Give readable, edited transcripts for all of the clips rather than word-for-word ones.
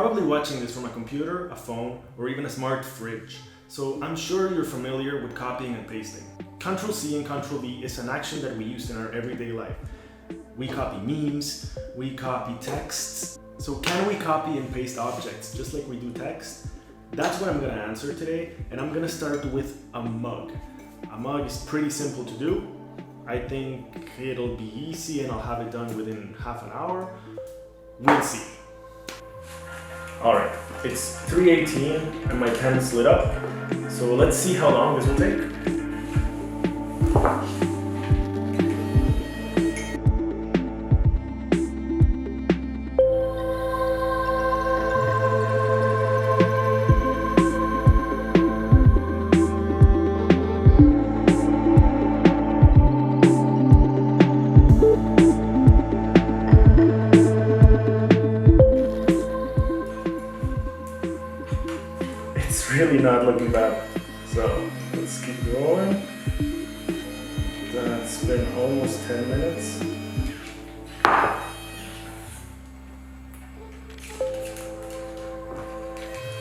probably watching this from a computer, a phone, or even a smart fridge, so I'm sure you're familiar with copying and pasting. Ctrl+C and Ctrl+V is an action that we use in our everyday life. We copy memes, we copy texts. So can we copy and paste objects just like we do text? That's what I'm gonna answer today, and I'm gonna start with a mug. A mug is pretty simple to do. I think it'll be easy and I'll have it done within half an hour. We'll see. Alright, it's 3:18 and my pen's lit up, so let's see how long this will take. It's really not looking bad, so let's keep going. That's been almost 10 minutes.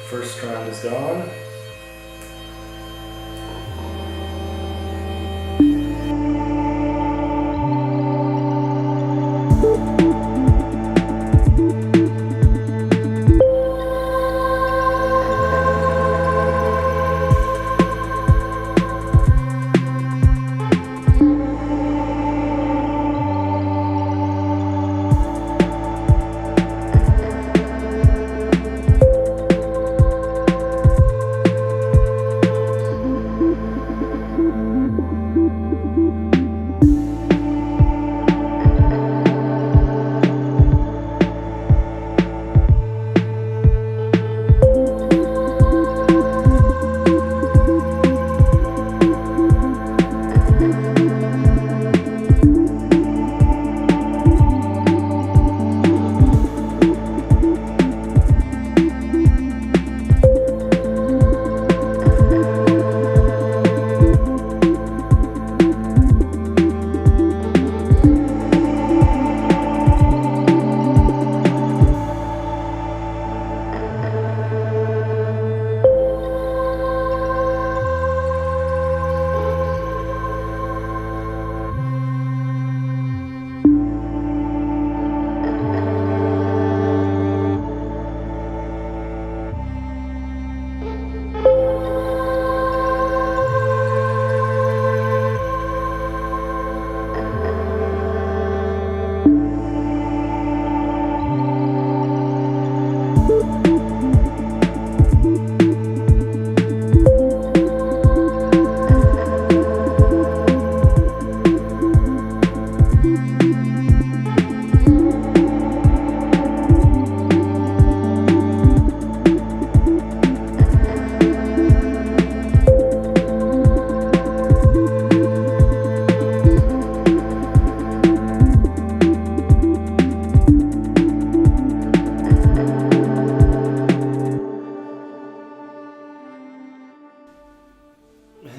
First strand is gone.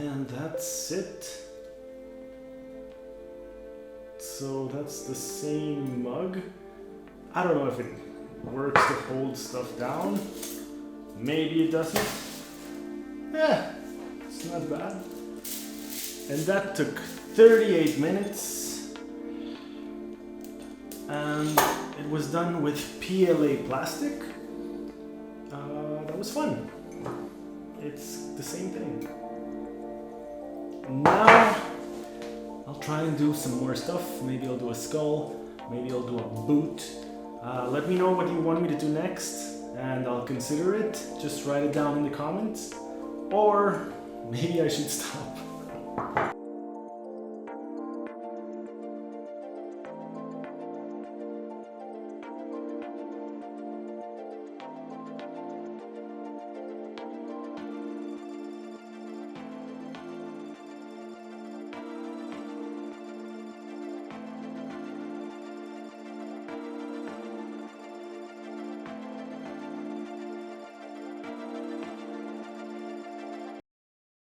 And that's it. So that's the same mug. I don't know if it works to hold stuff down. Maybe it doesn't. Yeah, it's not bad. And that took 38 minutes. And it was done with PLA plastic. That was fun. It's the same thing. Now, I'll try and do some more stuff. Maybe I'll do a skull, maybe I'll do a boot. Let me know what you want me to do next, and I'll consider it. Just write it down in the comments. Or maybe I should stop.